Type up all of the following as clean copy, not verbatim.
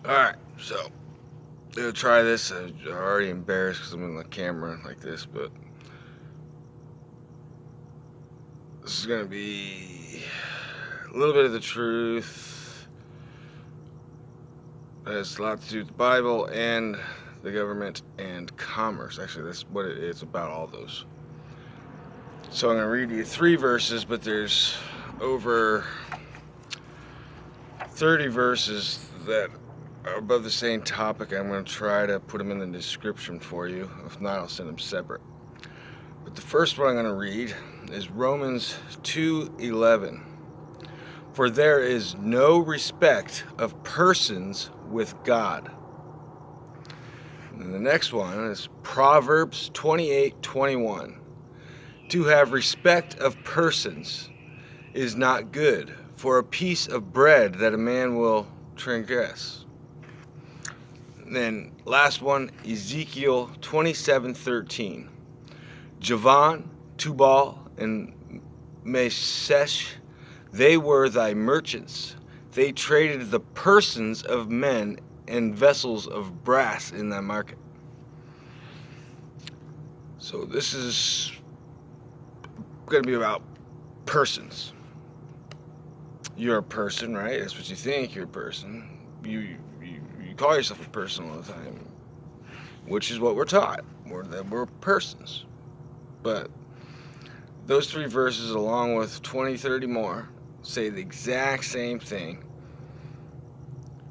Alright, so I'm gonna try this. I'm already embarrassed because I'm in the camera like this, but this is gonna be a little bit of the truth. It has a lot to do with the Bible and the government and commerce. Actually, that's what it is about, all those. So I'm gonna read you 3 verses, but there's over 30 verses that are above the same topic. I'm going to try to put them in the description for you. If not, I'll send them separate. But the first one I'm going to read is Romans 2:11. For there is no respect of persons with God. And the next one is Proverbs 28:21. To have respect of persons is not good, for a piece of bread that a man will transgress. And then last one, Ezekiel 27:13. Javan, Tubal, and Meshesh, they were thy merchants. They traded the persons of men and vessels of brass in thy market. So this is going to be about persons. You're a person, right? That's what you think. You're a person. You call yourself a person all the time, which is what we're taught. We're persons. But those 3 verses, along with 20, 30 more, say the exact same thing.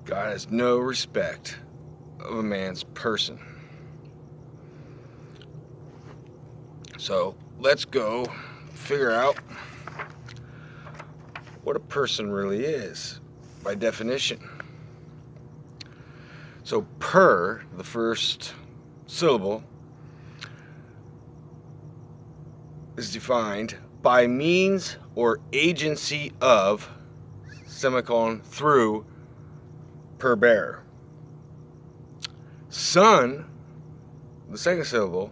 God has no respect of a man's person. So let's go figure out what a person really is by definition. So per, the first syllable, is defined by means or agency of, semicolon, through, per bearer. Son, the second syllable,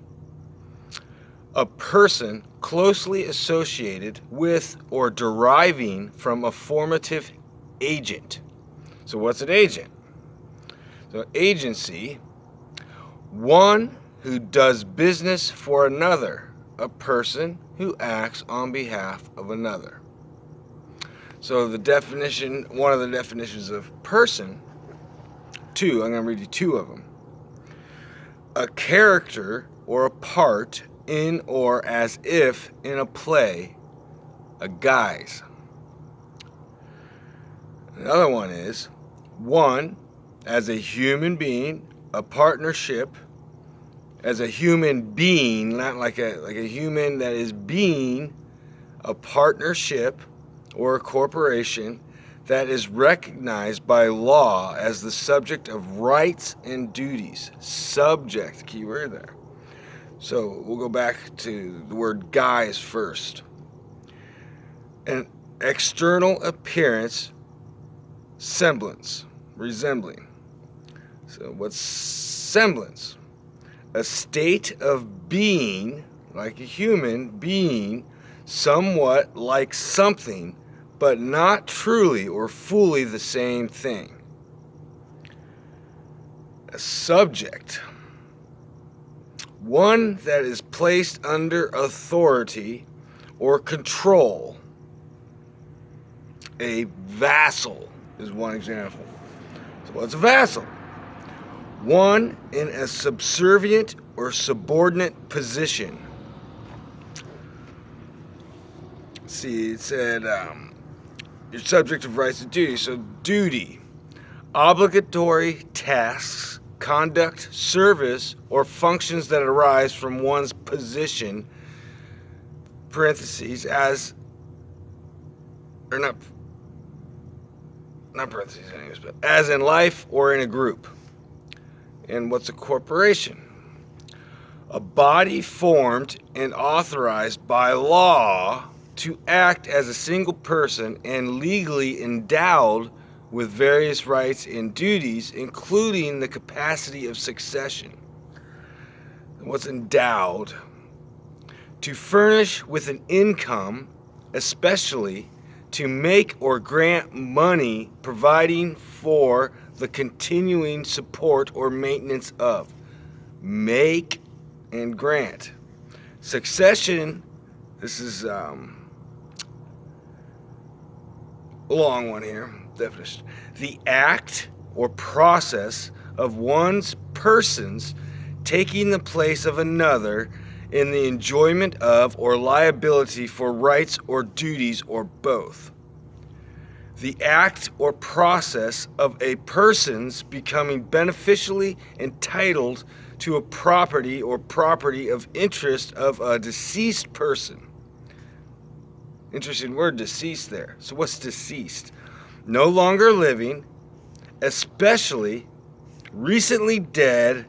a person closely associated with or deriving from a formative agent. So what's an agent? So agency, one who does business for another, a person who acts on behalf of another. So the definition, one of the definitions of person, 2, I'm going to read you 2 of them. A character or a part in or as if in a play, a guise. Another one is 1 as a human being, a partnership, as a human being, not like a human that is being, a partnership or a corporation that is recognized by law as the subject of rights and duties. Subject, key word there. So we'll go back to the word guise first. An external appearance, semblance, resembling. So what's semblance? A state of being, like a human being, somewhat like something, but not truly or fully the same thing. A subject, one that is placed under authority or control. A vassal is one example. So what's a vassal? One in a subservient or subordinate position. See, it said you're subject of rights and duties. So duty, obligatory tasks, conduct, service, or functions that arise from one's position, parentheses, as, or not parentheses anyways, but as in life or in a group. And what's a corporation? A body formed and authorized by law to act as a single person and legally endowed with various rights and duties, including the capacity of succession. What's endowed? To furnish with an income, especially to make or grant money, providing for the continuing support or maintenance of. Make and grant. Succession, this is a long one here, definition. The act or process of one's persons taking the place of another in the enjoyment of or liability for rights or duties or both. The act or process of a person's becoming beneficially entitled to a property or property of interest of a deceased person. Interesting word, deceased there. So what's deceased? No longer living, especially recently dead,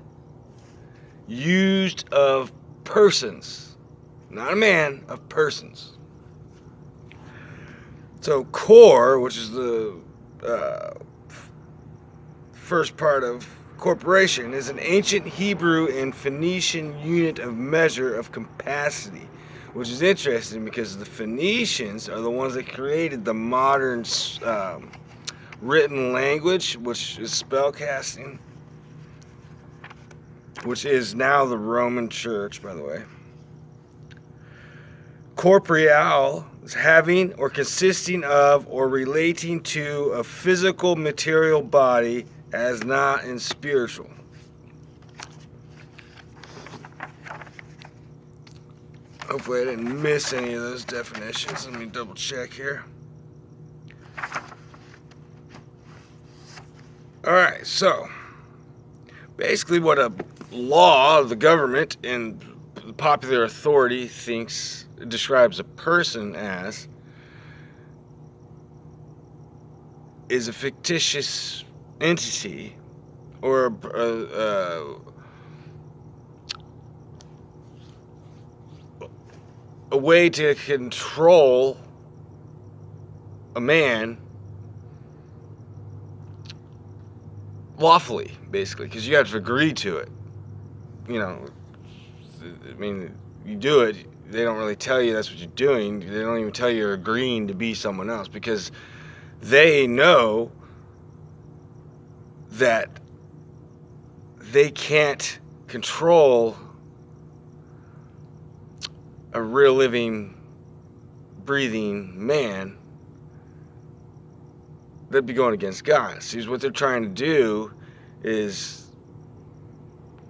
used of persons. Not a man, of persons. So core, which is the first part of corporation, is an ancient Hebrew and Phoenician unit of measure of capacity, which is interesting because the Phoenicians are the ones that created the modern written language, which is spellcasting, which is now the Roman Church, by the way. Corporeal is having or consisting of or relating to a physical material body as not in spiritual. Hopefully I didn't miss any of those definitions. Let me double check here. Alright, so basically what a law of the government and the popular authority describes a person as is a fictitious entity or a way to control a man lawfully, basically, because you have to agree to it. You know, I mean, you do it, they don't really tell you that's what you're doing. They don't even tell you you're agreeing to be someone else because they know that they can't control a real living, breathing man. That'd be going against God. See, what they're trying to do is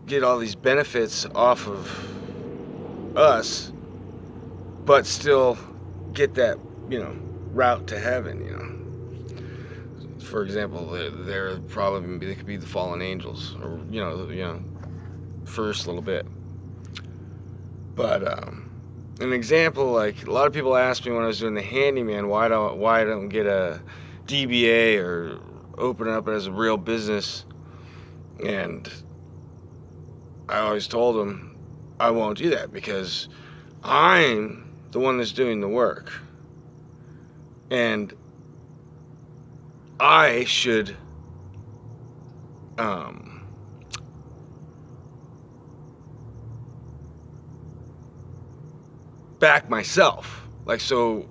get all these benefits off of us, but still get that, route to heaven, For example, they could be the fallen angels, or first little bit. But an example, like a lot of people asked me when I was doing the handyman, why I don't get a DBA or open it up as a real business, and I always told them I won't do that because I'm the one that's doing the work, and I should back myself. Like, so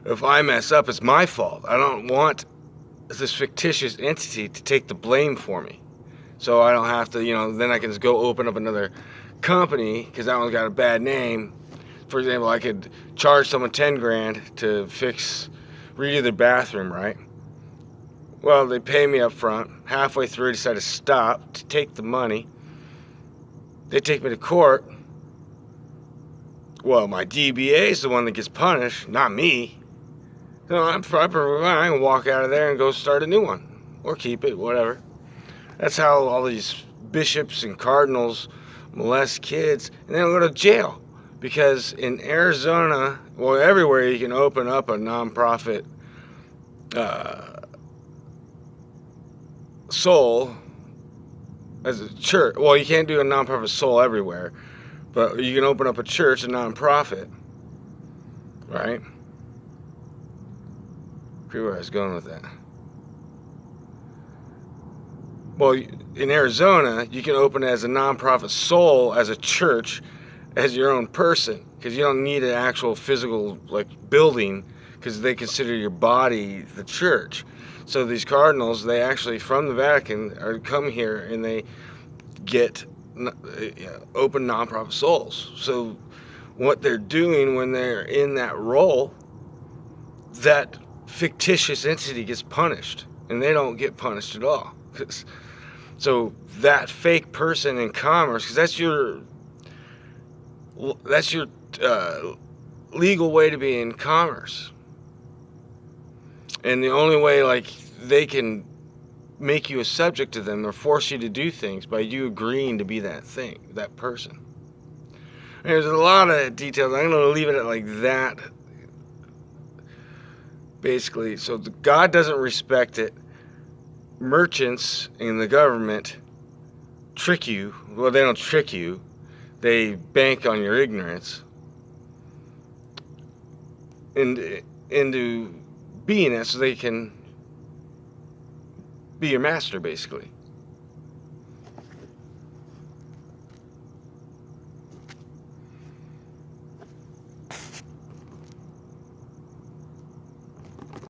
if I mess up, it's my fault. I don't want this fictitious entity to take the blame for me. So I don't have to, then I can just go open up another company because that one's got a bad name. For example, I could charge someone 10 grand to redo their bathroom, right? Well, they pay me up front. Halfway through, I decide to stop, to take the money. They take me to court. Well, my DBA is the one that gets punished, not me. So I can walk out of there and go start a new one. Or keep it, whatever. That's how all these bishops and cardinals molest kids, and they don't go to jail. Because in Arizona, well, everywhere you can open up a nonprofit soul as a church. Well, you can't do a nonprofit soul everywhere, but you can open up a church, a nonprofit, right? I forget where I was going with that. Well, in Arizona, you can open it as a nonprofit soul, as a church, as your own person, because you don't need an actual physical building, because they consider your body the church. So these cardinals, they actually, from the Vatican, come here and they get open nonprofit souls. So what they're doing when they're in that role, that fictitious entity gets punished, and they don't get punished at all. So that fake person in commerce, because that's your legal way to be in commerce, and the only way like they can make you a subject to them or force you to do things by you agreeing to be that thing, that person. And there's a lot of details. I'm going to leave it at like that. Basically, so God doesn't respect it. Merchants in the government trick you. Well, they don't trick you. They bank on your ignorance into being it so they can be your master, basically.